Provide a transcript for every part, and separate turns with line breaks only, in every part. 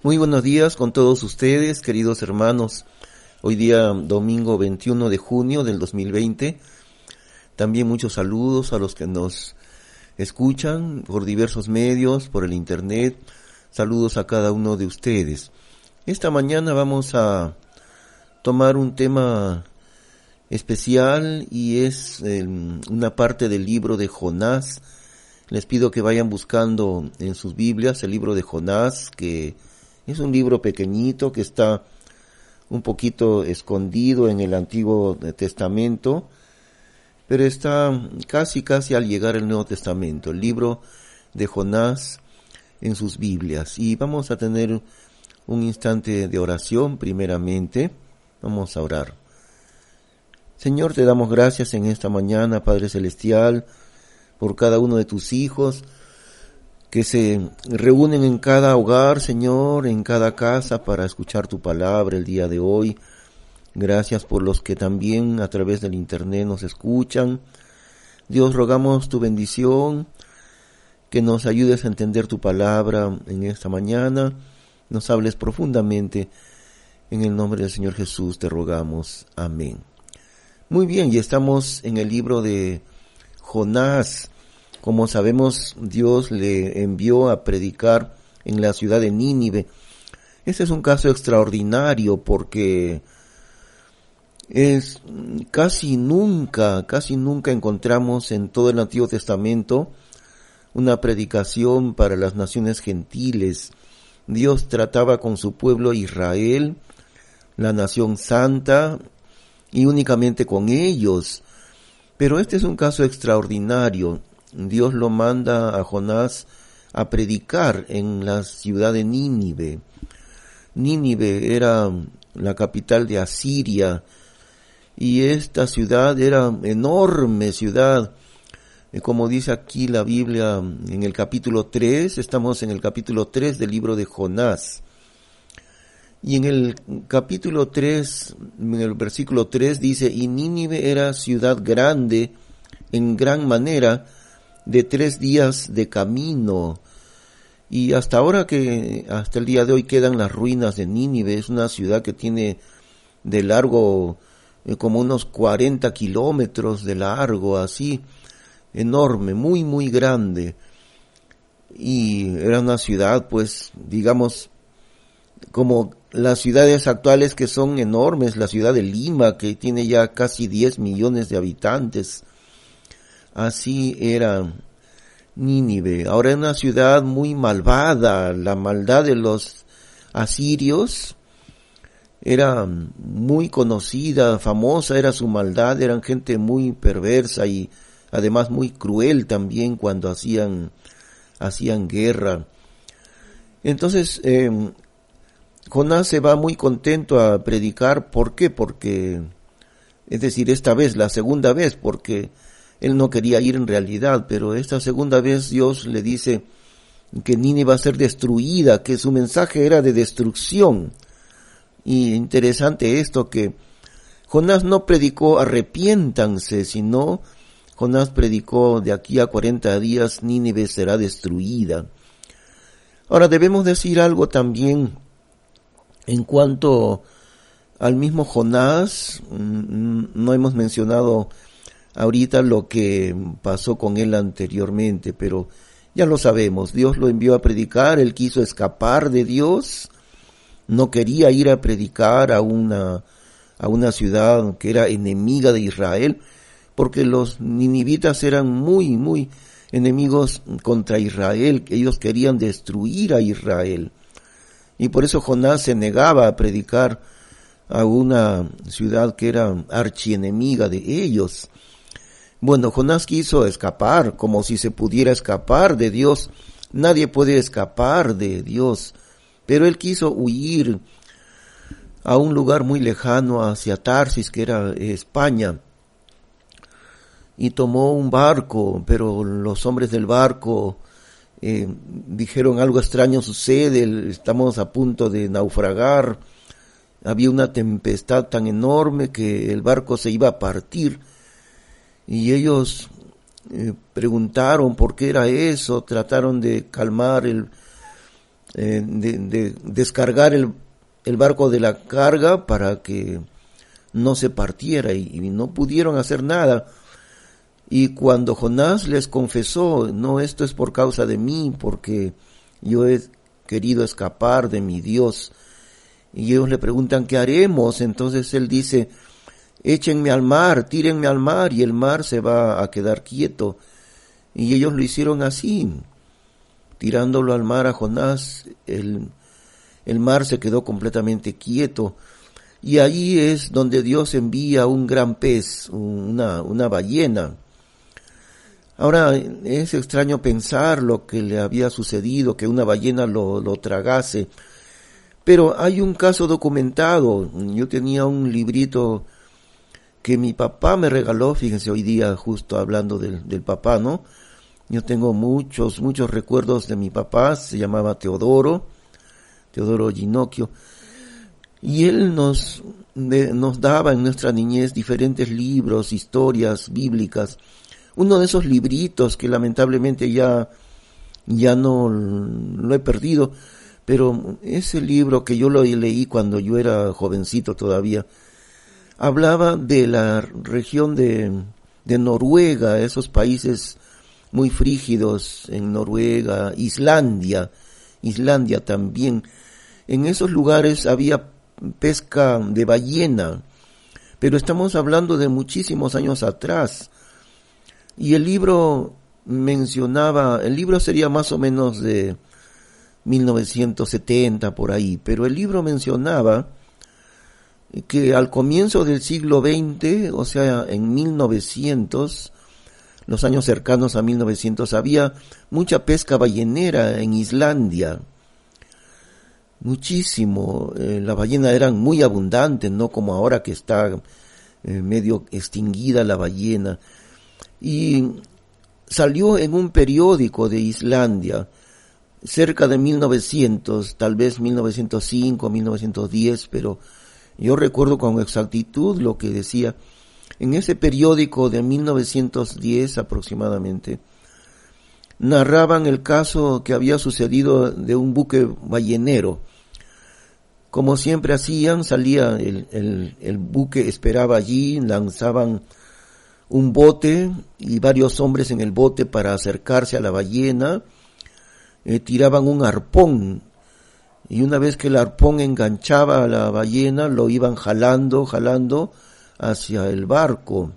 Muy buenos días con todos ustedes, queridos hermanos. Hoy día, domingo 21 de junio del 2020. También muchos saludos a los que nos escuchan por diversos medios, por el internet. Saludos a cada uno de ustedes. Esta mañana vamos a tomar un tema especial y es una parte del libro de Jonás. Les pido que vayan buscando en sus Biblias el libro de Jonás, que es un libro pequeñito que está un poquito escondido en el Antiguo Testamento, pero está casi al llegar el Nuevo Testamento, el libro de Jonás en sus Biblias. Y vamos a tener un instante de oración primeramente. Vamos a orar. Señor, te damos gracias en esta mañana, Padre Celestial, por cada uno de tus hijos que se reúnen en cada hogar, Señor, en cada casa para escuchar tu palabra el día de hoy. Gracias por los que también a través del internet nos escuchan. Dios, rogamos tu bendición, que nos ayudes a entender tu palabra en esta mañana, nos hables profundamente. En el nombre del Señor Jesús te rogamos. Amén. Muy bien, y estamos en el libro de Jonás. Como sabemos, Dios le envió a predicar en la ciudad de Nínive. Este es un caso extraordinario porque casi nunca encontramos en todo el Antiguo Testamento una predicación para las naciones gentiles. Dios trataba con su pueblo Israel, la nación santa, y únicamente con ellos. Pero este es un caso extraordinario. Dios lo manda a Jonás a predicar en la ciudad de Nínive. Nínive era la capital de Asiria y esta ciudad era enorme ciudad. Como dice aquí la Biblia en el capítulo 3, estamos en el capítulo 3 del libro de Jonás. Y en el capítulo 3, en el versículo 3 dice, y Nínive era ciudad grande en gran manera, de 3 días de camino, y hasta el día de hoy quedan las ruinas de Nínive. Es una ciudad que tiene de largo como unos 40 kilómetros de largo, así, enorme, muy grande, y era una ciudad, pues, digamos, como las ciudades actuales que son enormes, la ciudad de Lima, que tiene ya casi 10 millones de habitantes. Así era Nínive. Ahora es una ciudad muy malvada. La maldad de los asirios era muy conocida, famosa era su maldad. Eran gente muy perversa y además muy cruel también cuando hacían guerra. Entonces, Jonás se va muy contento a predicar. ¿Por qué? Porque, es decir, esta vez, la segunda vez, porque él no quería ir en realidad, pero esta segunda vez Dios le dice que Nínive va a ser destruida, que su mensaje era de destrucción. Y interesante esto, que Jonás no predicó arrepiéntanse, sino Jonás predicó de aquí a 40 días Nínive será destruida. Ahora debemos decir algo también en cuanto al mismo Jonás. No hemos mencionado ahorita lo que pasó con él anteriormente, pero ya lo sabemos. Dios lo envió a predicar, él quiso escapar de Dios, no quería ir a predicar a una ciudad que era enemiga de Israel, porque los ninivitas eran muy enemigos contra Israel, ellos querían destruir a Israel. Y por eso Jonás se negaba a predicar a una ciudad que era archienemiga de ellos. Bueno, Jonás quiso escapar, como si se pudiera escapar de Dios. Nadie puede escapar de Dios, pero él quiso huir a un lugar muy lejano, hacia Tarsis, que era España, y tomó un barco, pero los hombres del barco dijeron: algo extraño sucede, estamos a punto de naufragar. Había una tempestad tan enorme que el barco se iba a partir, y ellos preguntaron por qué era eso, trataron de calmar de descargar el barco de la carga para que no se partiera, y no pudieron hacer nada. Y cuando Jonás les confesó, no, esto es por causa de mí, porque yo he querido escapar de mi Dios. Y ellos le preguntan, ¿qué haremos? Entonces él dice, échenme al mar, tírenme al mar, y el mar se va a quedar quieto. Y ellos lo hicieron así, tirándolo al mar a Jonás, el mar se quedó completamente quieto. Y ahí es donde Dios envía un gran pez, una ballena. Ahora, es extraño pensar lo que le había sucedido, que una ballena lo tragase. Pero hay un caso documentado. Yo tenía un librito que mi papá me regaló, fíjense, hoy día justo hablando del papá, ¿no? Yo tengo muchos recuerdos de mi papá, se llamaba Teodoro Ginocchio. Y él nos daba en nuestra niñez diferentes libros, historias bíblicas. Uno de esos libritos que lamentablemente ya no lo he perdido, pero ese libro que yo lo leí cuando yo era jovencito todavía, hablaba de la región de Noruega, esos países muy frígidos en Noruega, Islandia también. En esos lugares había pesca de ballena, pero estamos hablando de muchísimos años atrás. Y el libro sería más o menos de 1970 por ahí, pero el libro mencionaba que al comienzo del siglo XX, o sea, en 1900, los años cercanos a 1900, había mucha pesca ballenera en Islandia. Muchísimo. Las ballenas eran muy abundantes, no como ahora que está medio extinguida la ballena. Y salió en un periódico de Islandia cerca de 1900, tal vez 1905, 1910, pero yo recuerdo con exactitud lo que decía. En ese periódico de 1910 aproximadamente, narraban el caso que había sucedido de un buque ballenero. Como siempre hacían, salía el buque, esperaba allí, lanzaban un bote y varios hombres en el bote para acercarse a la ballena, tiraban un arpón, y una vez que el arpón enganchaba a la ballena, lo iban jalando hacia el barco.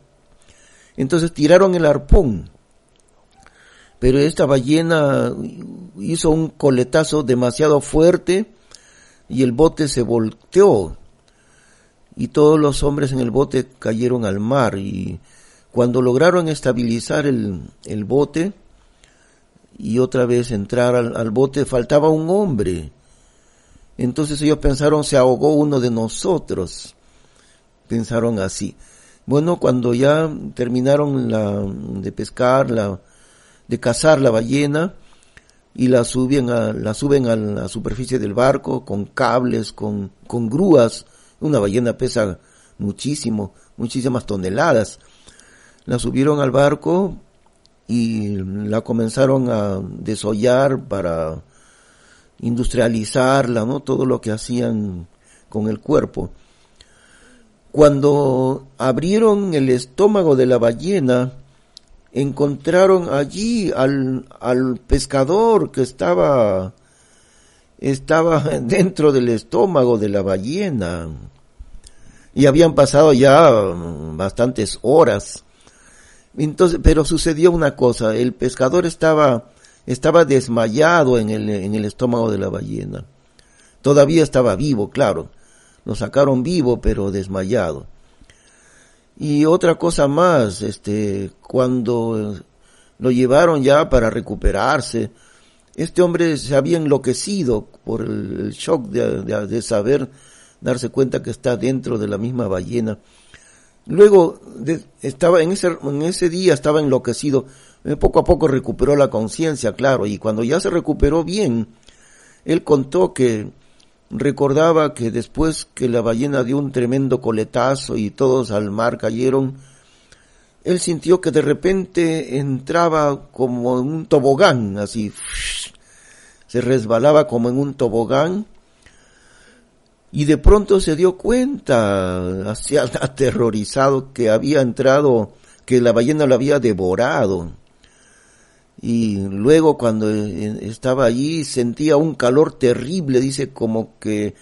Entonces tiraron el arpón, pero esta ballena hizo un coletazo demasiado fuerte y el bote se volteó y todos los hombres en el bote cayeron al mar. Y cuando lograron estabilizar el bote y otra vez entrar al bote, faltaba un hombre. Entonces ellos pensaron, se ahogó uno de nosotros. Pensaron así. Bueno, cuando ya terminaron de pescar, de cazar la ballena, y la suben a la superficie del barco con cables, con grúas. Una ballena pesa muchísimas toneladas. La subieron al barco y la comenzaron a desollar para industrializarla, ¿no? Todo lo que hacían con el cuerpo. Cuando abrieron el estómago de la ballena, encontraron allí al pescador que estaba dentro del estómago de la ballena. Y habían pasado ya bastantes horas. Entonces, pero sucedió una cosa, el pescador estaba desmayado en el estómago de la ballena. Todavía estaba vivo, claro. Lo sacaron vivo, pero desmayado. Y otra cosa más, cuando lo llevaron ya para recuperarse, este hombre se había enloquecido por el shock de darse cuenta que está dentro de la misma ballena. Luego en ese día estaba enloquecido, poco a poco recuperó la conciencia, claro, y cuando ya se recuperó bien, él contó que recordaba que después que la ballena dio un tremendo coletazo y todos al mar cayeron, él sintió que de repente entraba como un tobogán, así, se resbalaba como en un tobogán, y de pronto se dio cuenta, así aterrorizado, que había entrado, que la ballena lo había devorado. Y luego cuando estaba allí sentía un calor terrible, dice, como que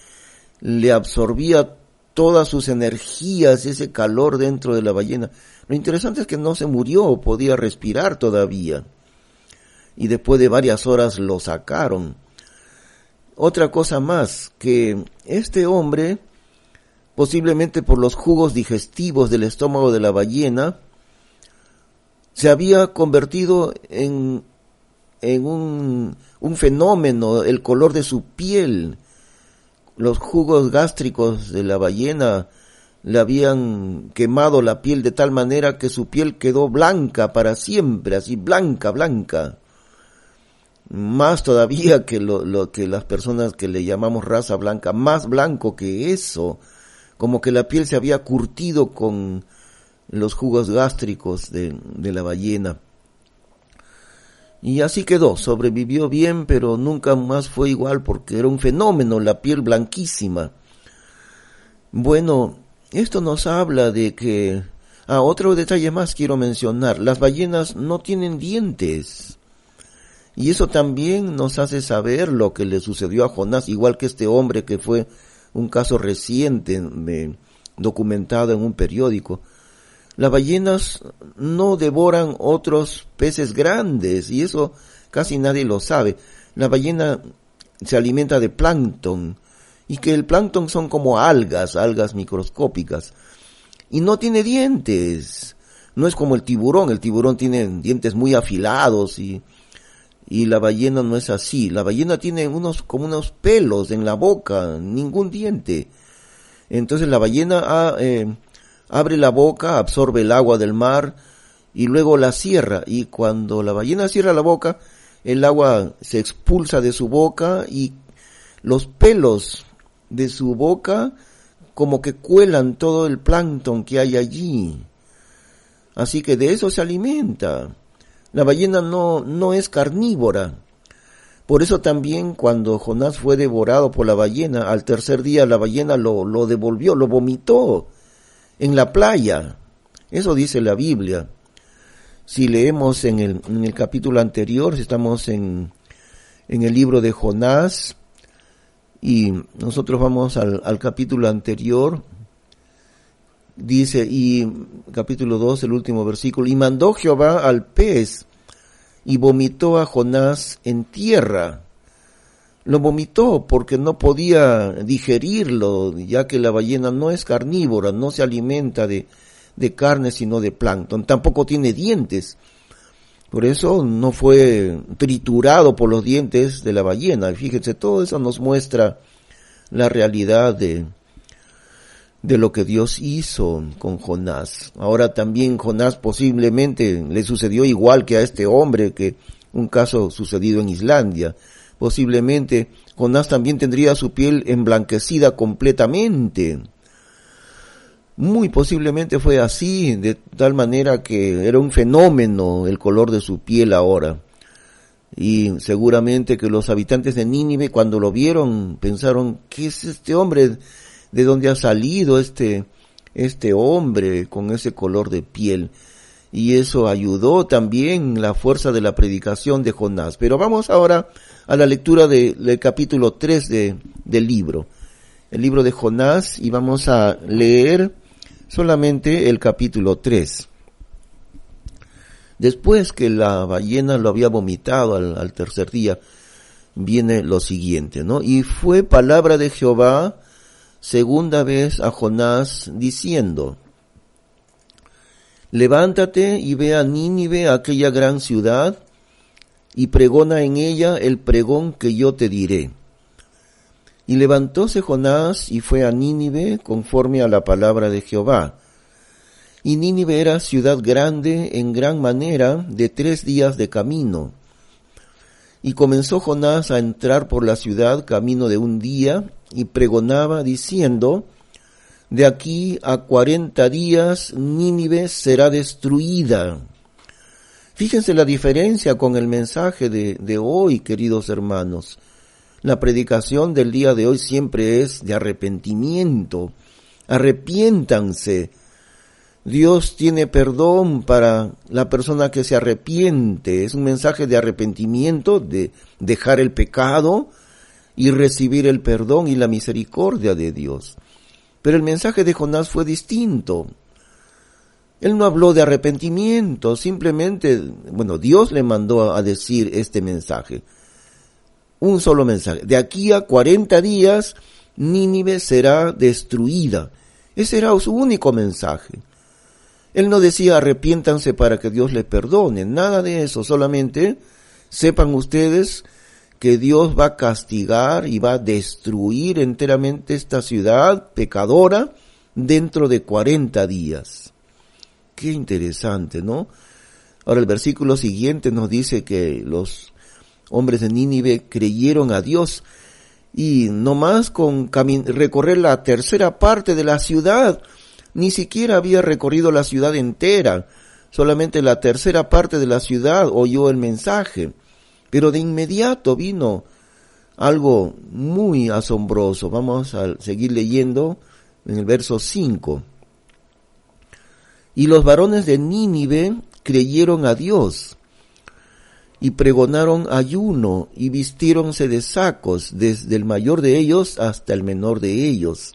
le absorbía todas sus energías, ese calor dentro de la ballena. Lo interesante es que no se murió, podía respirar todavía. Y después de varias horas lo sacaron. Otra cosa más, que este hombre, posiblemente por los jugos digestivos del estómago de la ballena, se había convertido en un fenómeno, el color de su piel. Los jugos gástricos de la ballena le habían quemado la piel de tal manera que su piel quedó blanca para siempre, así blanca, blanca. Más todavía que lo que las personas que le llamamos raza blanca, más blanco que eso, como que la piel se había curtido con los jugos gástricos de la ballena. Y así quedó, sobrevivió bien, pero nunca más fue igual porque era un fenómeno, la piel blanquísima. Bueno, esto nos habla de que... otro detalle más quiero mencionar, las ballenas no tienen dientes. Y eso también nos hace saber lo que le sucedió a Jonás, igual que este hombre que fue un caso reciente, documentado en un periódico. Las ballenas no devoran otros peces grandes, y eso casi nadie lo sabe. La ballena se alimenta de plancton, y que el plancton son como algas microscópicas, y no tiene dientes. No es como el tiburón tiene dientes muy afilados, y la ballena no es así. La ballena tiene como unos pelos en la boca, ningún diente. Entonces la ballena abre la boca, absorbe el agua del mar y luego la cierra. Y cuando la ballena cierra la boca, el agua se expulsa de su boca y los pelos de su boca como que cuelan todo el plancton que hay allí. Así que de eso se alimenta. La ballena no es carnívora. Por eso también cuando Jonás fue devorado por la ballena, al tercer día la ballena lo devolvió, lo vomitó en la playa. Eso dice la Biblia. Si leemos en el capítulo anterior, si estamos en el libro de Jonás, y nosotros vamos al capítulo anterior, dice, y capítulo 2, el último versículo, y mandó Jehová al pez, y vomitó a Jonás en tierra. Lo vomitó porque no podía digerirlo, ya que la ballena no es carnívora, no se alimenta de carne sino de plancton, tampoco tiene dientes. Por eso no fue triturado por los dientes de la ballena. Fíjense, todo eso nos muestra la realidad de lo que Dios hizo con Jonás. Ahora también Jonás posiblemente le sucedió igual que a este hombre, que un caso sucedido en Islandia. Posiblemente Jonás también tendría su piel emblanquecida completamente. Muy posiblemente fue así, de tal manera que era un fenómeno el color de su piel ahora. Y seguramente que los habitantes de Nínive, cuando lo vieron, pensaron, ¿qué es este hombre? ¿De dónde ha salido este hombre con ese color de piel? Y eso ayudó también la fuerza de la predicación de Jonás. Pero vamos ahora a la lectura del capítulo 3 del libro. El libro de Jonás, y vamos a leer solamente el capítulo 3. Después que la ballena lo había vomitado al tercer día, viene lo siguiente, ¿no? Y fue palabra de Jehová segunda vez a Jonás, diciendo, levántate y ve a Nínive, aquella gran ciudad, y pregona en ella el pregón que yo te diré. Y levantóse Jonás y fue a Nínive conforme a la palabra de Jehová. Y Nínive era ciudad grande en gran manera, de 3 días de camino. Y comenzó Jonás a entrar por la ciudad camino de 1 día, y pregonaba diciendo, de aquí a 40 días Nínive será destruida. Fíjense la diferencia con el mensaje de hoy, queridos hermanos. La predicación del día de hoy siempre es de arrepentimiento. Arrepiéntanse. Dios tiene perdón para la persona que se arrepiente. Es un mensaje de arrepentimiento, de dejar el pecado y recibir el perdón y la misericordia de Dios. Pero el mensaje de Jonás fue distinto. Él no habló de arrepentimiento, simplemente, Dios le mandó a decir este mensaje. Un solo mensaje. De aquí a 40 días, Nínive será destruida. Ese era su único mensaje. Él no decía arrepiéntanse para que Dios les perdone, nada de eso, solamente sepan ustedes que Dios va a castigar y va a destruir enteramente esta ciudad pecadora dentro de 40 días. Qué interesante, ¿no? Ahora el versículo siguiente nos dice que los hombres de Nínive creyeron a Dios y nomás con recorrer la tercera parte de la ciudad, ni siquiera había recorrido la ciudad entera, solamente la tercera parte de la ciudad oyó el mensaje, pero de inmediato vino algo muy asombroso. Vamos a seguir leyendo en el verso 5. Y los varones de Nínive creyeron a Dios y pregonaron ayuno y vistiéronse de sacos, desde el mayor de ellos hasta el menor de ellos.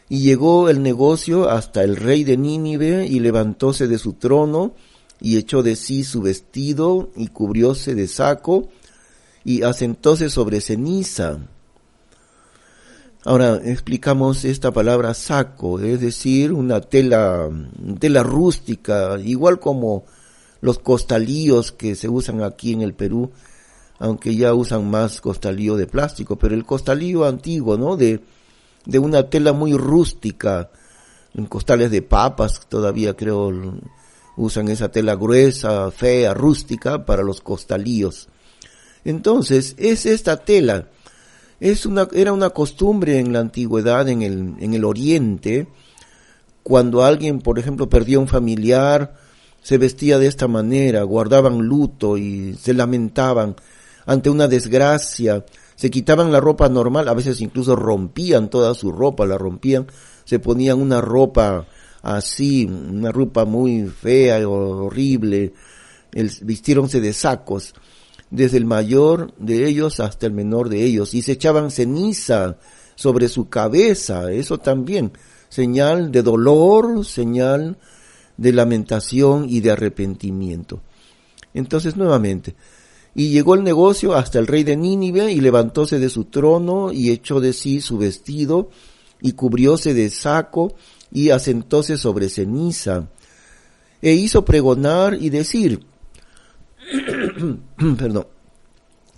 Y llegó el negocio hasta el rey de Nínive y levantóse de su trono y echó de sí su vestido y cubrióse de saco y asentóse sobre ceniza. Ahora explicamos esta palabra saco, es decir, una tela rústica, igual como los costalíos que se usan aquí en el Perú, aunque ya usan más costalío de plástico, pero el costalío antiguo, ¿no? De una tela muy rústica, en costales de papas todavía creo usan esa tela gruesa, fea, rústica para los costalíos. Entonces, es esta tela. Era una costumbre en la antigüedad, en el Oriente, cuando alguien, por ejemplo, perdía un familiar, se vestía de esta manera, guardaban luto y se lamentaban ante una desgracia, se quitaban la ropa normal, a veces incluso rompían toda su ropa, la rompían, se ponían una ropa así, una ropa muy fea y horrible, vistiéronse de sacos, desde el mayor de ellos hasta el menor de ellos, y se echaban ceniza sobre su cabeza, eso también, señal de dolor, señal de lamentación y de arrepentimiento. Entonces, nuevamente, y llegó el negocio hasta el rey de Nínive, y levantóse de su trono, y echó de sí su vestido, y cubrióse de saco, y asentóse sobre ceniza, e hizo pregonar y decir,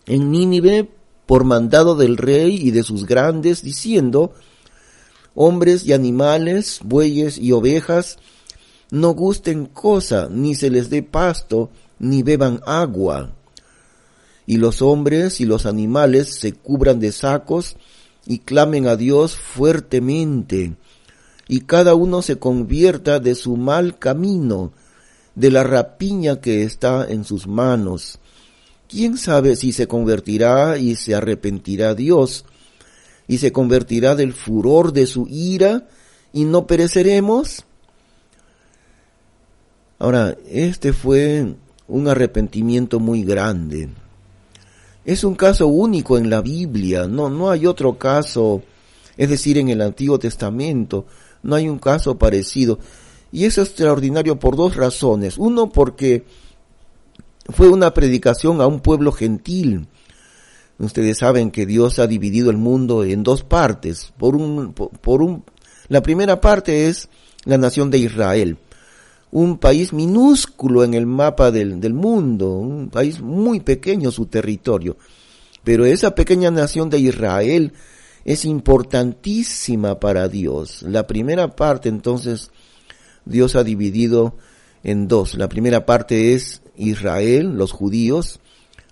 en Nínive, por mandado del rey y de sus grandes, diciendo, hombres y animales, bueyes y ovejas, no gusten cosa, ni se les dé pasto, ni beban agua. Y los hombres y los animales se cubran de sacos y clamen a Dios fuertemente, y cada uno se convierta de su mal camino, de la rapiña que está en sus manos. ¿Quién sabe si se convertirá y se arrepentirá Dios, y se convertirá del furor de su ira, y no pereceremos? Ahora, este fue un arrepentimiento muy grande. Es un caso único en la Biblia, no hay otro caso, es decir, en el Antiguo Testamento, no hay un caso parecido. Y es extraordinario por dos razones. Uno, porque fue una predicación a un pueblo gentil. Ustedes saben que Dios ha dividido el mundo en dos partes. La primera parte es la nación de Israel, un país minúsculo en el mapa del mundo, un país muy pequeño su territorio. Pero esa pequeña nación de Israel es importantísima para Dios. La primera parte, entonces, Dios ha dividido en dos. La primera parte es Israel, los judíos,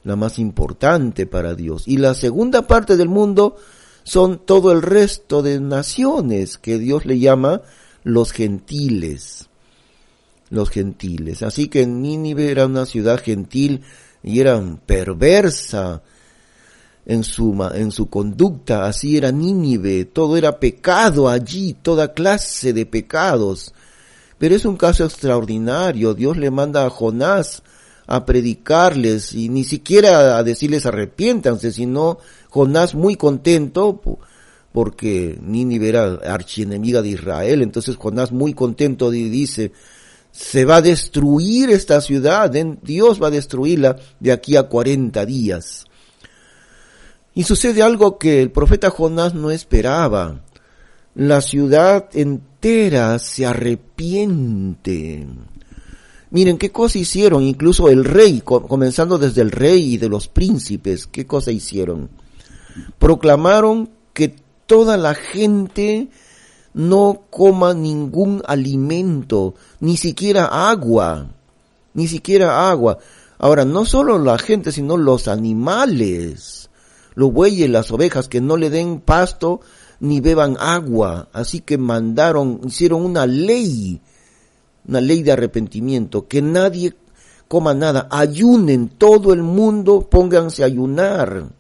la más importante para Dios. Y la segunda parte del mundo son todo el resto de naciones que Dios le llama los gentiles. los gentiles. Así que Nínive era una ciudad gentil y era perversa en su conducta. Así era Nínive, todo era pecado allí, toda clase de pecados. Pero es un caso extraordinario. Dios le manda a Jonás a predicarles y ni siquiera a decirles arrepiéntanse, sino Jonás muy contento porque Nínive era archienemiga de Israel. Entonces Jonás muy contento dice: se va a destruir esta ciudad, Dios va a destruirla de aquí a 40 días. Y sucede algo que el profeta Jonás no esperaba. La ciudad entera se arrepiente. Miren qué cosa hicieron, incluso el rey, comenzando desde el rey y de los príncipes, qué cosa hicieron. Proclamaron que toda la gente no coma ningún alimento, ni siquiera agua. Ahora, no solo la gente, sino los animales, los bueyes, las ovejas, que no le den pasto ni beban agua. Así que hicieron una ley de arrepentimiento, que nadie coma nada, ayunen, todo el mundo pónganse a ayunar.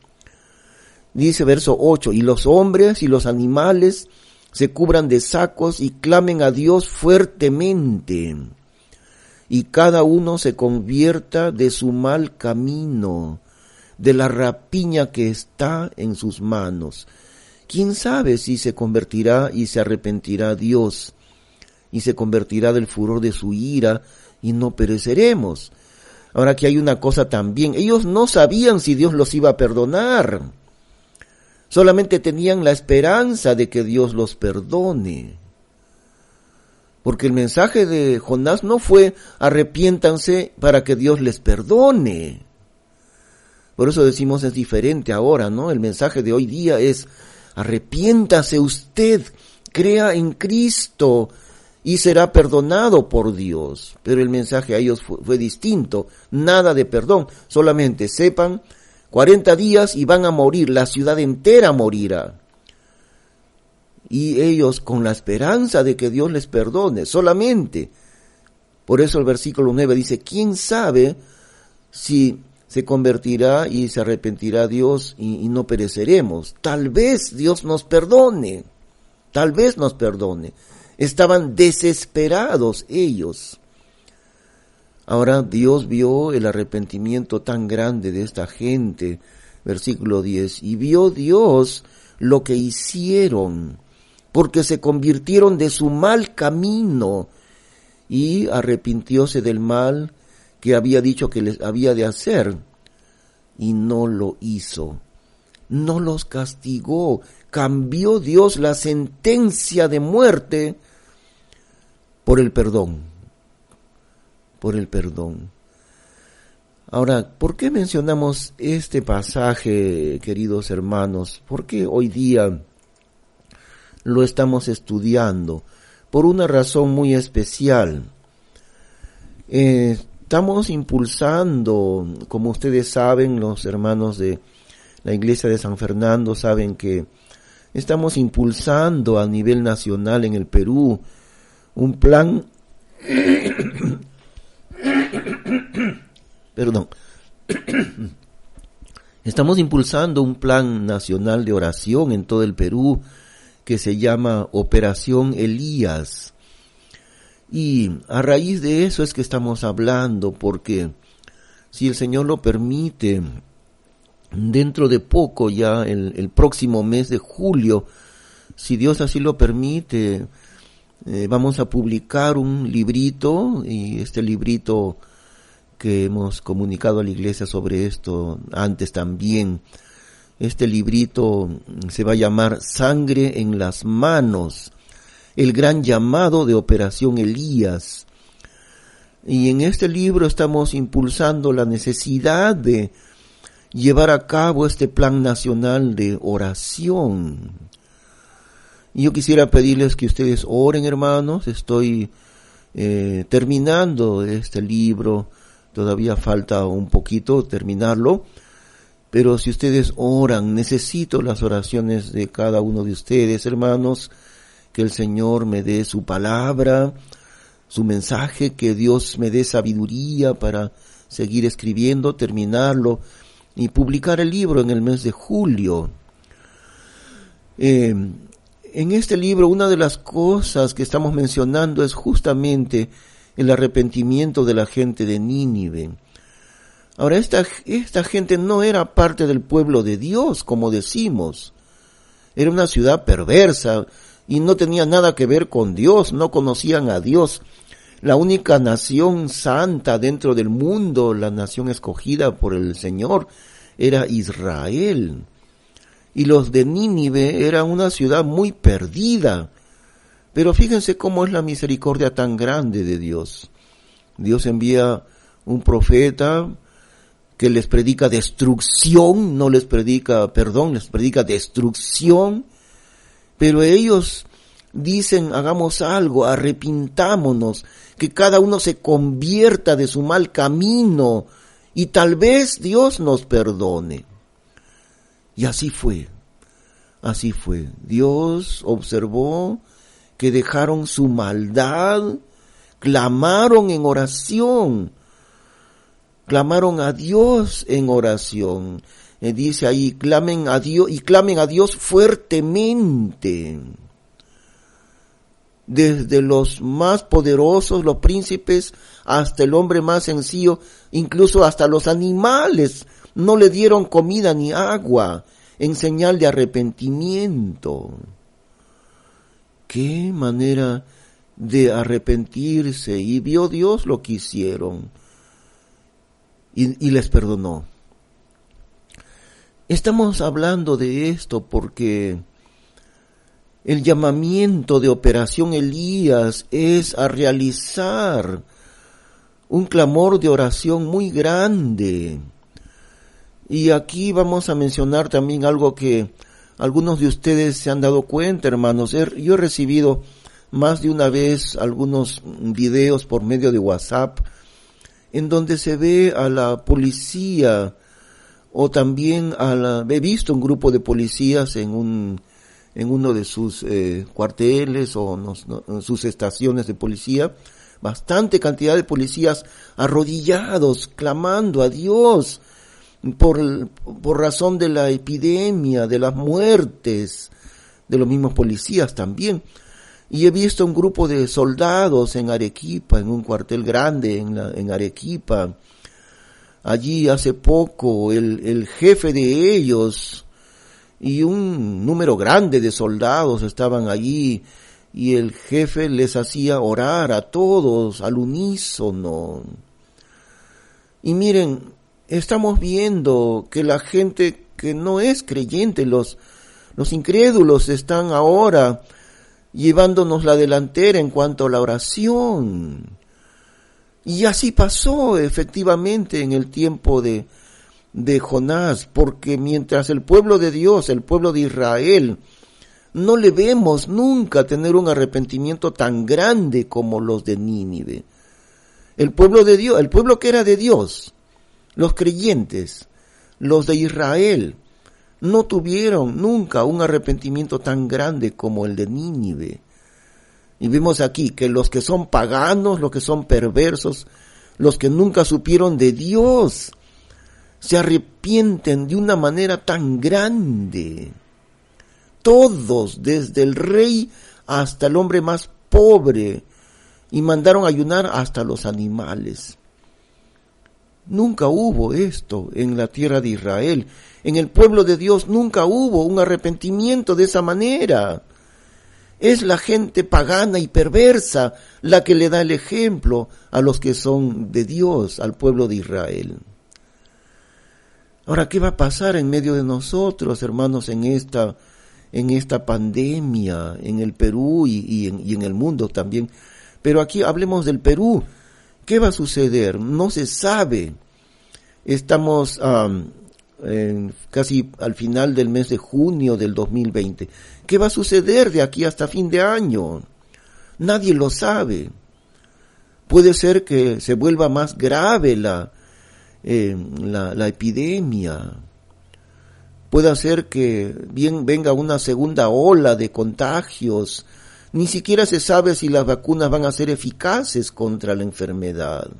Dice verso 8, y los hombres y los animales se cubran de sacos y clamen a Dios fuertemente, y cada uno se convierta de su mal camino, de la rapiña que está en sus manos. ¿Quién sabe si se convertirá y se arrepentirá Dios, y se convertirá del furor de su ira, y no pereceremos? Ahora, que hay una cosa también, ellos no sabían si Dios los iba a perdonar. Solamente tenían la esperanza de que Dios los perdone. Porque el mensaje de Jonás no fue arrepiéntanse para que Dios les perdone. Por eso decimos es diferente ahora, ¿no? El mensaje de hoy día es: arrepiéntase usted, crea en Cristo y será perdonado por Dios. Pero el mensaje a ellos fue distinto, nada de perdón, solamente sepan 40 días y van a morir, la ciudad entera morirá. Y ellos con la esperanza de que Dios les perdone, solamente. Por eso el versículo 9 dice: ¿quién sabe si se convertirá y se arrepentirá Dios y no pereceremos? Tal vez Dios nos perdone, Estaban desesperados ellos. Ahora Dios vio el arrepentimiento tan grande de esta gente, versículo 10, y vio Dios lo que hicieron, porque se convirtieron de su mal camino, y arrepintióse del mal que había dicho que les había de hacer, y no lo hizo. No los castigó, cambió Dios la sentencia de muerte por el perdón. Ahora, ¿por qué mencionamos este pasaje, queridos hermanos? ¿Por qué hoy día lo estamos estudiando? Por una razón muy especial. Estamos impulsando, como ustedes saben, los hermanos de la Iglesia de San Fernando saben que estamos impulsando a nivel nacional en el Perú un plan Estamos impulsando un plan nacional de oración en todo el Perú que se llama Operación Elías. Y a raíz de eso es que estamos hablando, porque si el Señor lo permite, dentro de poco, ya el próximo mes de julio, si Dios así lo permite, vamos a publicar un librito, y este librito que hemos comunicado a la iglesia sobre esto antes también, este librito se va a llamar Sangre en las Manos, el gran llamado de Operación Elías. Y en este libro estamos impulsando la necesidad de llevar a cabo este plan nacional de oración. Y yo quisiera pedirles que ustedes oren, hermanos. Estoy terminando este libro, todavía falta un poquito terminarlo, pero si ustedes oran, necesito las oraciones de cada uno de ustedes, hermanos, que el Señor me dé su palabra, su mensaje, que Dios me dé sabiduría para seguir escribiendo, terminarlo y publicar el libro en el mes de julio. En este libro, una de las cosas que estamos mencionando es justamente el arrepentimiento de la gente de Nínive. Ahora, esta gente no era parte del pueblo de Dios, como decimos. Era una ciudad perversa y no tenía nada que ver con Dios, no conocían a Dios. La única nación santa dentro del mundo, la nación escogida por el Señor, era Israel. Y los de Nínive eran una ciudad muy perdida. Pero fíjense cómo es la misericordia tan grande de Dios. Dios envía un profeta que les predica destrucción, les predica destrucción, pero ellos dicen, hagamos algo, arrepintámonos, que cada uno se convierta de su mal camino y tal vez Dios nos perdone. Y así fue. Dios observó que dejaron su maldad, clamaron en oración, clamaron a Dios en oración. Dice ahí, clamen a Dios fuertemente. Desde los más poderosos, los príncipes, hasta el hombre más sencillo, incluso hasta los animales, no le dieron comida ni agua en señal de arrepentimiento. Qué manera de arrepentirse, y vio Dios lo que hicieron y les perdonó. Estamos hablando de esto porque el llamamiento de Operación Elías es a realizar un clamor de oración muy grande. Y aquí vamos a mencionar también algo que algunos de ustedes se han dado cuenta, hermanos. Yo he recibido más de una vez algunos videos por medio de WhatsApp en donde se ve a la policía o también he visto un grupo de policías en uno de sus cuarteles o en sus estaciones de policía, bastante cantidad de policías arrodillados, clamando a Dios por razón de la epidemia, de las muertes, de los mismos policías también. Y he visto un grupo de soldados en Arequipa, en un cuartel grande en Arequipa. Allí hace poco el jefe de ellos y un número grande de soldados estaban allí, y el jefe les hacía orar a todos al unísono. Y miren, estamos viendo que la gente que no es creyente, los incrédulos, están ahora llevándonos la delantera en cuanto a la oración. Y así pasó efectivamente en el tiempo de Jonás, porque mientras el pueblo de Dios, el pueblo de Israel, no le vemos nunca tener un arrepentimiento tan grande como los de Nínive. El pueblo de Dios, el pueblo que era de Dios, los creyentes, los de Israel, no tuvieron nunca un arrepentimiento tan grande como el de Nínive. Y vemos aquí que los que son paganos, los que son perversos, los que nunca supieron de Dios, se arrepienten de una manera tan grande. Todos, desde el rey hasta el hombre más pobre, y mandaron ayunar hasta los animales. Nunca hubo esto en la tierra de Israel. En el pueblo de Dios nunca hubo un arrepentimiento de esa manera. Es la gente pagana y perversa la que le da el ejemplo a los que son de Dios, al pueblo de Israel. Ahora, ¿qué va a pasar en medio de nosotros, hermanos, en esta pandemia, en el Perú y en el mundo también? Pero aquí hablemos del Perú. ¿Qué va a suceder? No se sabe. Estamos casi al final del mes de junio del 2020. ¿Qué va a suceder de aquí hasta fin de año? Nadie lo sabe. Puede ser que se vuelva más grave la epidemia. Puede ser que venga una segunda ola de contagios Ni siquiera se sabe si las vacunas van a ser eficaces contra la enfermedad.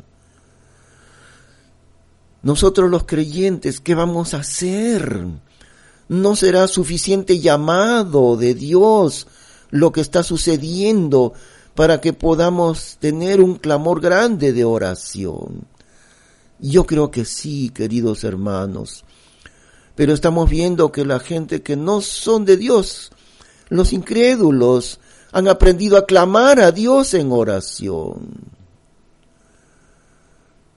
Nosotros los creyentes, ¿qué vamos a hacer? No será suficiente llamado de Dios lo que está sucediendo para que podamos tener un clamor grande de oración. Yo creo que sí, queridos hermanos, pero estamos viendo que la gente que no son de Dios, los incrédulos, han aprendido a clamar a Dios en oración.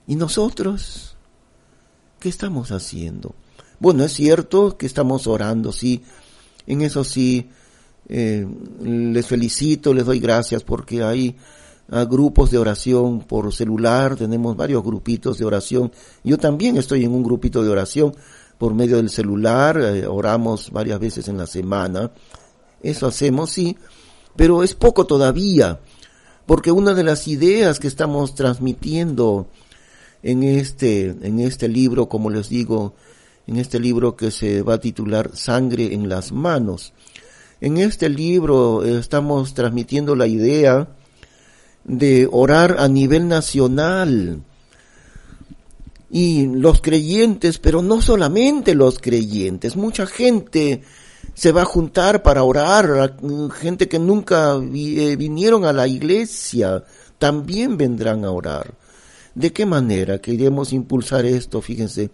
¿Y nosotros qué estamos haciendo? Bueno, es cierto que estamos orando, sí, en eso sí, les felicito, les doy gracias porque hay grupos de oración por celular, tenemos varios grupitos de oración. Yo también estoy en un grupito de oración por medio del celular, oramos varias veces en la semana, eso hacemos, sí, pero es poco todavía, porque una de las ideas que estamos transmitiendo en este libro, como les digo, en este libro que se va a titular Sangre en las manos, en este libro estamos transmitiendo la idea de orar a nivel nacional. Y los creyentes, pero no solamente los creyentes, mucha gente se va a juntar para orar, gente que nunca vinieron a la iglesia, también vendrán a orar. ¿De qué manera queremos impulsar esto? Fíjense,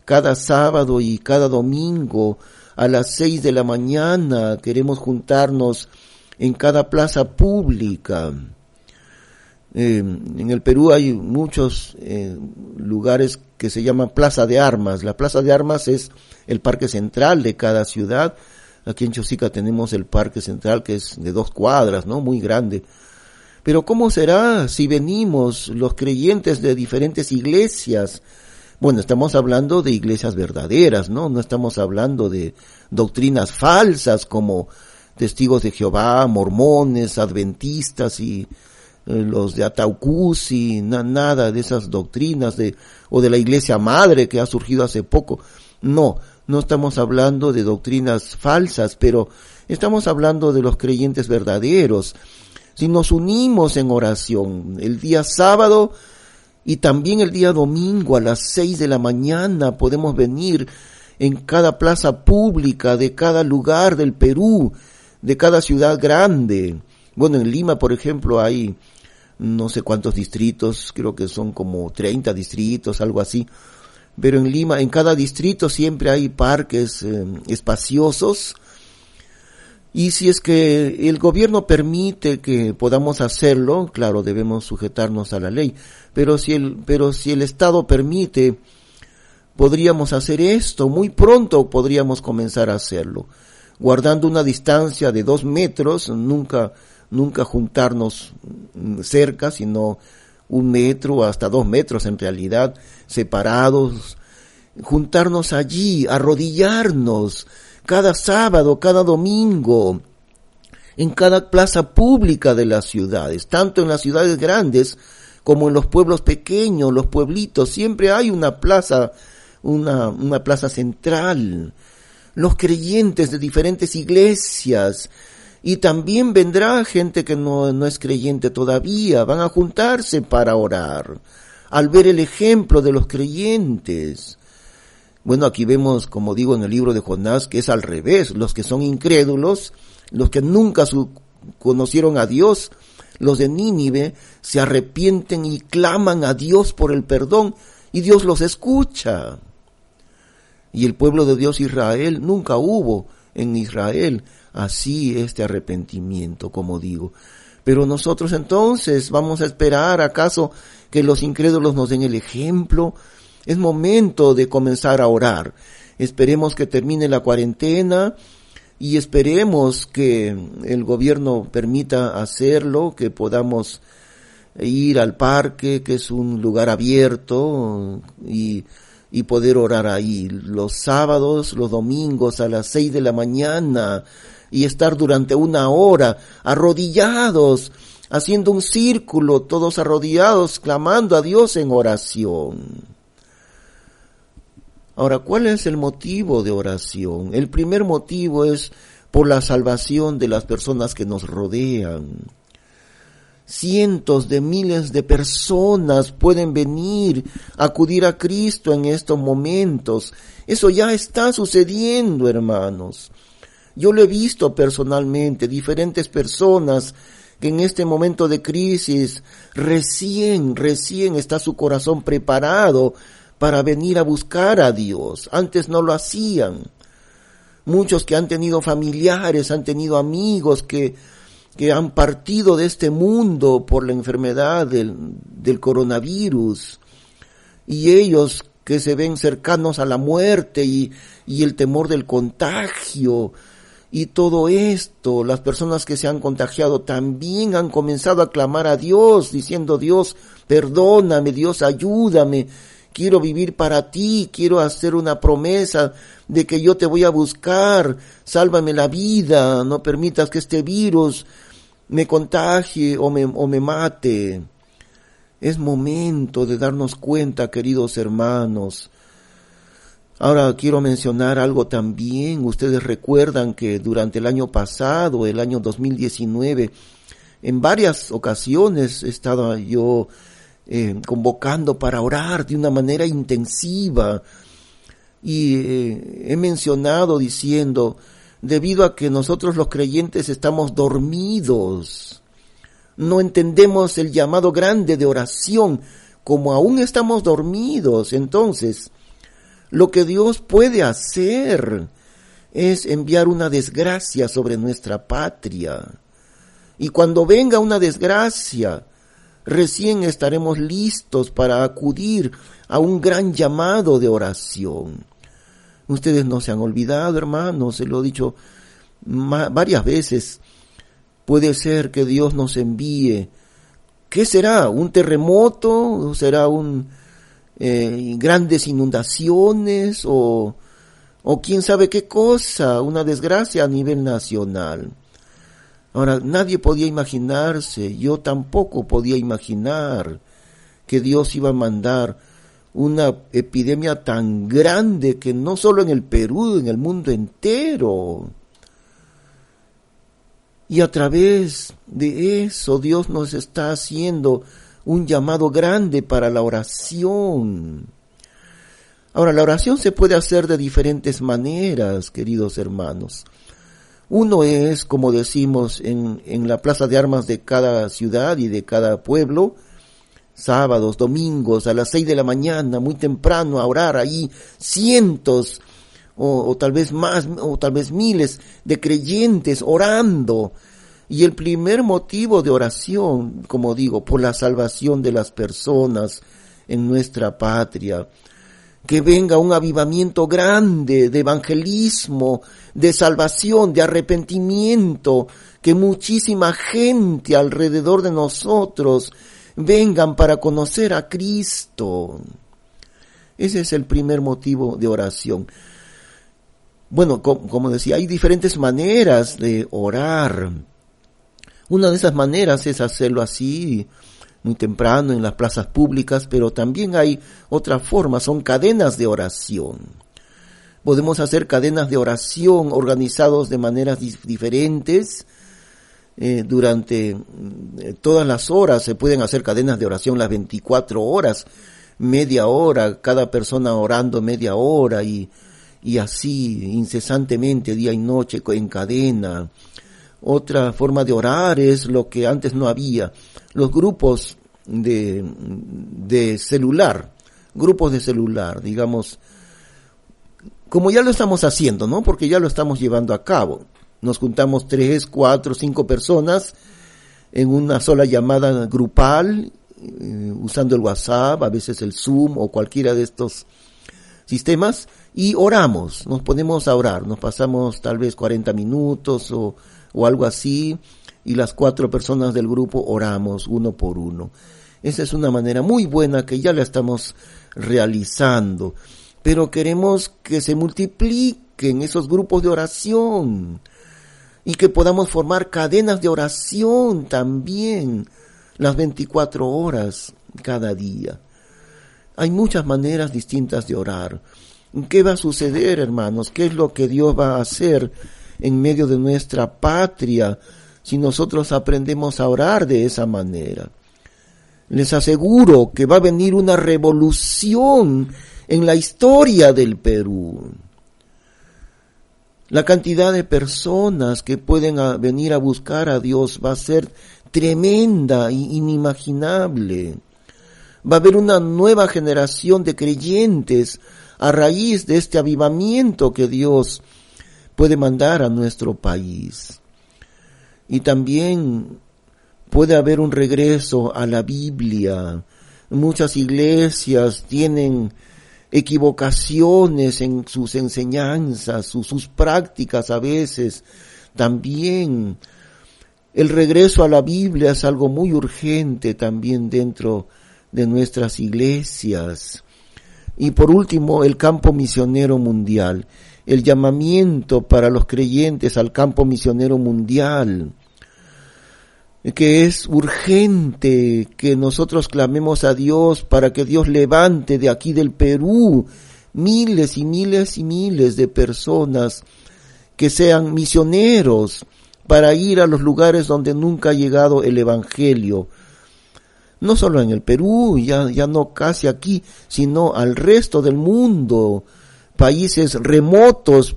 cada sábado y cada domingo a las 6 de la mañana queremos juntarnos en cada plaza pública. En el Perú hay muchos lugares que se llaman Plaza de Armas. La Plaza de Armas es el parque central de cada ciudad. Aquí en Chosica tenemos el parque central que es de 2 cuadras, ¿no? Muy grande. Pero ¿cómo será si venimos los creyentes de diferentes iglesias? Bueno, estamos hablando de iglesias verdaderas, ¿no? No estamos hablando de doctrinas falsas como Testigos de Jehová, mormones, adventistas y los de Ataucusi, nada de esas doctrinas o de la iglesia madre que ha surgido hace poco. No estamos hablando de doctrinas falsas, pero estamos hablando de los creyentes verdaderos. Si nos unimos en oración el día sábado y también el día domingo a las 6 de la mañana, podemos venir en cada plaza pública de cada lugar del Perú, de cada ciudad grande. Bueno, en Lima, por ejemplo, hay no sé cuántos distritos, creo que son como 30 distritos, algo así. Pero en Lima, en cada distrito siempre hay parques espaciosos. Y si es que el gobierno permite que podamos hacerlo, claro, debemos sujetarnos a la ley. Pero si el Estado permite, podríamos hacer esto. Muy pronto podríamos comenzar a hacerlo. Guardando una distancia de 2 metros, nunca juntarnos cerca, sino 1 metro hasta 2 metros en realidad, separados, juntarnos allí, arrodillarnos cada sábado, cada domingo, en cada plaza pública de las ciudades, tanto en las ciudades grandes como en los pueblos pequeños, los pueblitos, siempre hay una plaza central, los creyentes de diferentes iglesias. Y también vendrá gente que no es creyente todavía, van a juntarse para orar, al ver el ejemplo de los creyentes. Bueno, aquí vemos, como digo en el libro de Jonás, que es al revés, los que son incrédulos, los que nunca conocieron a Dios, los de Nínive, se arrepienten y claman a Dios por el perdón, y Dios los escucha. Y el pueblo de Dios Israel, nunca hubo en Israel así este arrepentimiento, como digo. Pero nosotros entonces vamos a esperar, ¿acaso que los incrédulos nos den el ejemplo? Es momento de comenzar a orar. Esperemos que termine la cuarentena y esperemos que el gobierno permita hacerlo, que podamos ir al parque, que es un lugar abierto, y poder orar ahí los sábados, los domingos a las 6 de la mañana, y estar durante 1 hora arrodillados, haciendo un círculo, todos arrodillados, clamando a Dios en oración. Ahora, ¿cuál es el motivo de oración? El primer motivo es por la salvación de las personas que nos rodean. Cientos de miles de personas pueden venir a acudir a Cristo en estos momentos. Eso ya está sucediendo, hermanos. Yo lo he visto personalmente, diferentes personas que en este momento de crisis recién está su corazón preparado para venir a buscar a Dios. Antes no lo hacían. Muchos que han tenido familiares, han tenido amigos que han partido de este mundo por la enfermedad del coronavirus, y ellos que se ven cercanos a la muerte y el temor del contagio y todo esto, las personas que se han contagiado también han comenzado a clamar a Dios, diciendo: Dios, perdóname, Dios, ayúdame, quiero vivir para ti, quiero hacer una promesa de que yo te voy a buscar, sálvame la vida, no permitas que este virus me contagie o me mate. Es momento de darnos cuenta, queridos hermanos. Ahora quiero mencionar algo también. Ustedes recuerdan que durante el año pasado, el año 2019, en varias ocasiones estaba yo convocando para orar de una manera intensiva, y he mencionado diciendo: debido a que nosotros los creyentes estamos dormidos, no entendemos el llamado grande de oración, como aún estamos dormidos. Entonces, lo que Dios puede hacer es enviar una desgracia sobre nuestra patria. Y cuando venga una desgracia, recién estaremos listos para acudir a un gran llamado de oración. Ustedes no se han olvidado, hermanos, se lo he dicho varias veces. Puede ser que Dios nos envíe, ¿qué será? ¿Un terremoto? ¿Será grandes inundaciones? ¿O quién sabe qué cosa? Una desgracia a nivel nacional. Ahora, nadie podía imaginarse, yo tampoco podía imaginar que Dios iba a mandar una epidemia tan grande, que no solo en el Perú, en el mundo entero. Y a través de eso Dios nos está haciendo un llamado grande para la oración. Ahora, la oración se puede hacer de diferentes maneras, queridos hermanos. Uno es, como decimos, en la plaza de armas de cada ciudad y de cada pueblo, sábados, domingos, a las 6 de la mañana, muy temprano, a orar ahí cientos o tal vez más, o tal vez miles de creyentes orando. Y el primer motivo de oración, como digo, por la salvación de las personas en nuestra patria. Que venga un avivamiento grande de evangelismo, de salvación, de arrepentimiento, que muchísima gente alrededor de nosotros vengan para conocer a Cristo. Ese es el primer motivo de oración. Bueno, como decía, hay diferentes maneras de orar. Una de esas maneras es hacerlo así, muy temprano en las plazas públicas, pero también hay otra forma, son cadenas de oración. Podemos hacer cadenas de oración organizados de maneras diferentes. Durante todas las horas se pueden hacer cadenas de oración las 24 horas, media hora, cada persona orando media hora y así incesantemente, día y noche en cadena. Otra forma de orar es lo que antes no había, los grupos de celular, digamos, como ya lo estamos haciendo, ¿no? Porque ya lo estamos llevando a cabo. Nos juntamos 3, 4, 5 personas en una sola llamada grupal, usando el WhatsApp, a veces el Zoom o cualquiera de estos sistemas, y oramos, nos ponemos a orar, nos pasamos tal vez 40 minutos o algo así, y las 4 personas del grupo oramos uno por uno. Esa es una manera muy buena que ya la estamos realizando, pero queremos que se multipliquen esos grupos de oración y que podamos formar cadenas de oración también las 24 horas cada día. Hay muchas maneras distintas de orar. ¿Qué va a suceder, hermanos? ¿Qué es lo que Dios va a hacer en medio de nuestra patria si nosotros aprendemos a orar de esa manera. Les aseguro que va a venir una revolución en la historia del Perú. La cantidad de personas que pueden venir a buscar a Dios va a ser tremenda e inimaginable. Va a haber una nueva generación de creyentes a raíz de este avivamiento que Dios puede mandar a nuestro país. Y también puede haber un regreso a la Biblia. Muchas iglesias tienen equivocaciones en sus enseñanzas, sus prácticas a veces. También el regreso a la Biblia es algo muy urgente también dentro de nuestras iglesias. Y por último, el campo misionero mundial, el llamamiento para los creyentes al campo misionero mundial, que es urgente que nosotros clamemos a Dios para que Dios levante de aquí del Perú miles y miles y miles de personas que sean misioneros para ir a los lugares donde nunca ha llegado el Evangelio. No solo en el Perú, ya no casi aquí, sino al resto del mundo, países remotos,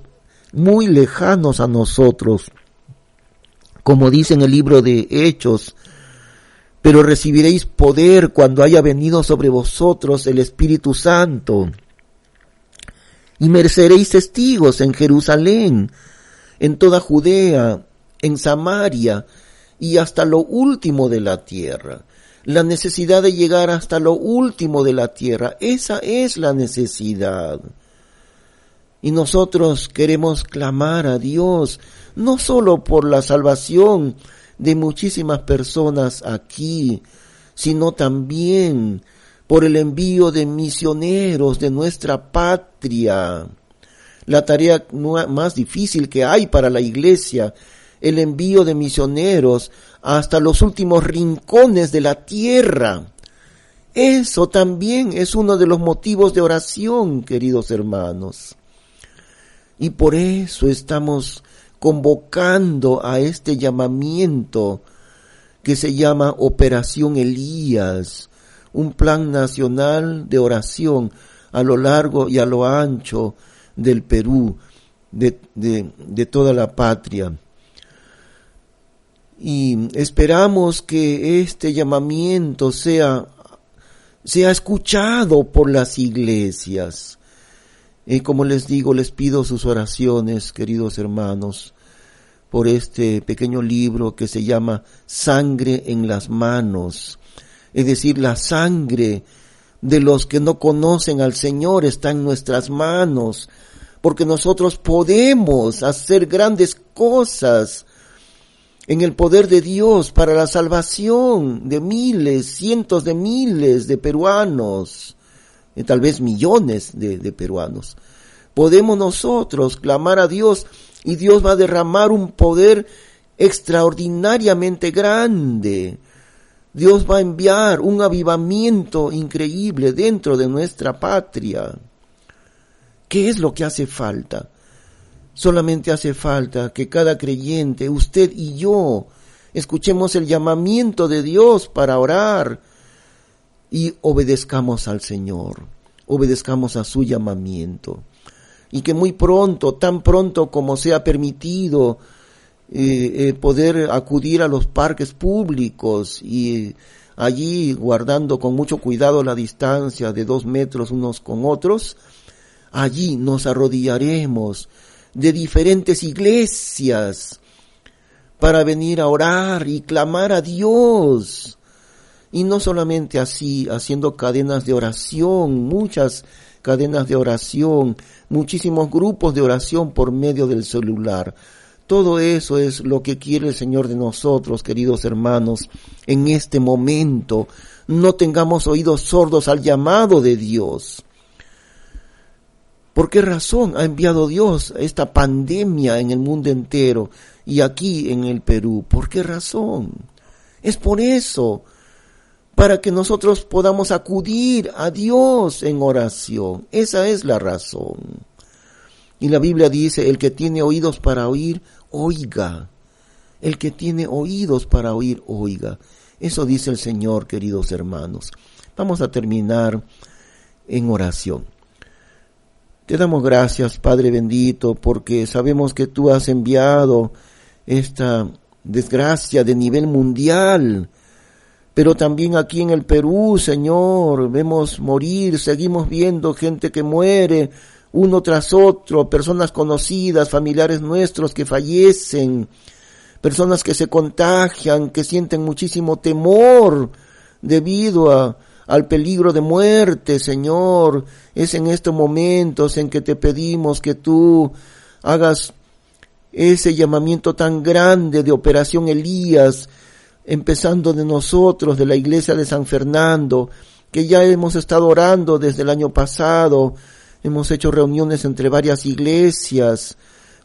muy lejanos a nosotros. Como dice en el libro de Hechos, pero recibiréis poder cuando haya venido sobre vosotros el Espíritu Santo, y me seréis testigos en Jerusalén, en toda Judea, en Samaria, y hasta lo último de la tierra. La necesidad de llegar hasta lo último de la tierra, esa es la necesidad. Y nosotros queremos clamar a Dios, no solo por la salvación de muchísimas personas aquí, sino también por el envío de misioneros de nuestra patria. La tarea más difícil que hay para la iglesia, el envío de misioneros hasta los últimos rincones de la tierra. Eso también es uno de los motivos de oración, queridos hermanos. Y por eso estamos convocando a este llamamiento que se llama Operación Elías, un plan nacional de oración a lo largo y a lo ancho del Perú, de toda la patria. Y esperamos que este llamamiento sea escuchado por las iglesias. Y como les digo, les pido sus oraciones, queridos hermanos, por este pequeño libro que se llama Sangre en las manos. Es decir, la sangre de los que no conocen al Señor está en nuestras manos, porque nosotros podemos hacer grandes cosas en el poder de Dios para la salvación de miles, cientos de miles de peruanos, tal vez millones de peruanos. Podemos nosotros clamar a Dios y Dios va a derramar un poder extraordinariamente grande. Dios va a enviar un avivamiento increíble dentro de nuestra patria. ¿Qué es lo que hace falta? Solamente hace falta que cada creyente, usted y yo, escuchemos el llamamiento de Dios para orar y obedezcamos al Señor, obedezcamos a su llamamiento. Y que muy pronto, tan pronto como sea permitido, poder acudir a los parques públicos y allí guardando con mucho cuidado la distancia de 2 metros unos con otros, allí nos arrodillaremos de diferentes iglesias para venir a orar y clamar a Dios. Y no solamente así, haciendo cadenas de oración, muchas cadenas de oración, muchísimos grupos de oración por medio del celular. Todo eso es lo que quiere el Señor de nosotros, queridos hermanos, en este momento. No tengamos oídos sordos al llamado de Dios. ¿Por qué razón ha enviado Dios esta pandemia en el mundo entero y aquí en el Perú? ¿Por qué razón? Es por eso, para que nosotros podamos acudir a Dios en oración. Esa es la razón. Y la Biblia dice, el que tiene oídos para oír, oiga. El que tiene oídos para oír, oiga. Eso dice el Señor, queridos hermanos. Vamos a terminar en oración. Te damos gracias, Padre bendito, porque sabemos que tú has enviado esta desgracia de nivel mundial, pero también aquí en el Perú, Señor, vemos morir, seguimos viendo gente que muere uno tras otro, personas conocidas, familiares nuestros que fallecen, personas que se contagian, que sienten muchísimo temor debido al peligro de muerte, Señor. Es en estos momentos en que te pedimos que tú hagas ese llamamiento tan grande de Operación Elías, empezando de nosotros, de la iglesia de San Fernando, que ya hemos estado orando desde el año pasado, hemos hecho reuniones entre varias iglesias,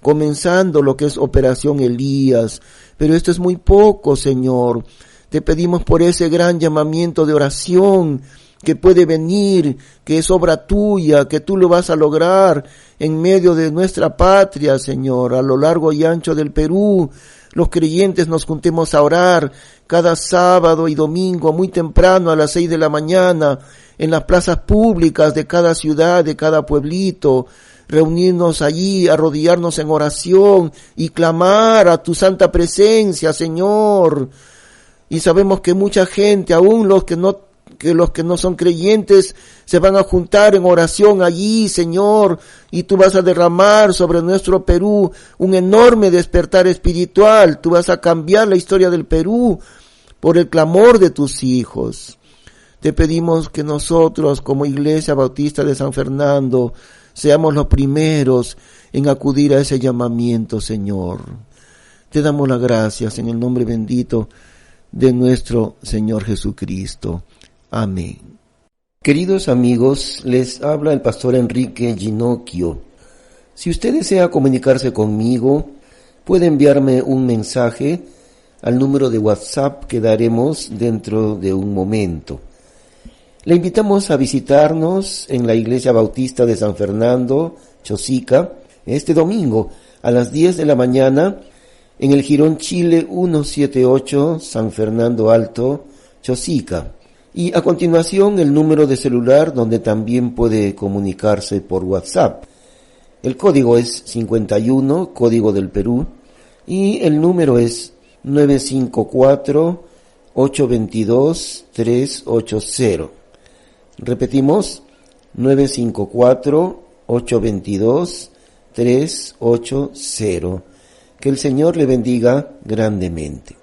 comenzando lo que es Operación Elías, pero esto es muy poco, Señor. Te pedimos por ese gran llamamiento de oración que puede venir, que es obra tuya, que tú lo vas a lograr en medio de nuestra patria, Señor, a lo largo y ancho del Perú. Los creyentes nos juntemos a orar cada sábado y domingo muy temprano a las 6 de la mañana en las plazas públicas de cada ciudad, de cada pueblito, reunirnos allí, arrodillarnos en oración y clamar a tu santa presencia, Señor. Y sabemos que mucha gente, aún los que no son creyentes, se van a juntar en oración allí, Señor, y tú vas a derramar sobre nuestro Perú un enorme despertar espiritual. Tú vas a cambiar la historia del Perú por el clamor de tus hijos. Te pedimos que nosotros, como Iglesia Bautista de San Fernando, seamos los primeros en acudir a ese llamamiento, Señor. Te damos las gracias en el nombre bendito de nuestro Señor Jesucristo. Amén. Queridos amigos, les habla el pastor Enrique Ginocchio. Si usted desea comunicarse conmigo, puede enviarme un mensaje al número de WhatsApp que daremos dentro de un momento. Le invitamos a visitarnos en la Iglesia Bautista de San Fernando, Chosica, este domingo a las 10 de la mañana en el Jirón Chile 178, San Fernando Alto, Chosica. Y a continuación el número de celular donde también puede comunicarse por WhatsApp. El código es 51, código del Perú, y el número es 954-822-380. Repetimos, 954-822-380. Que el Señor le bendiga grandemente.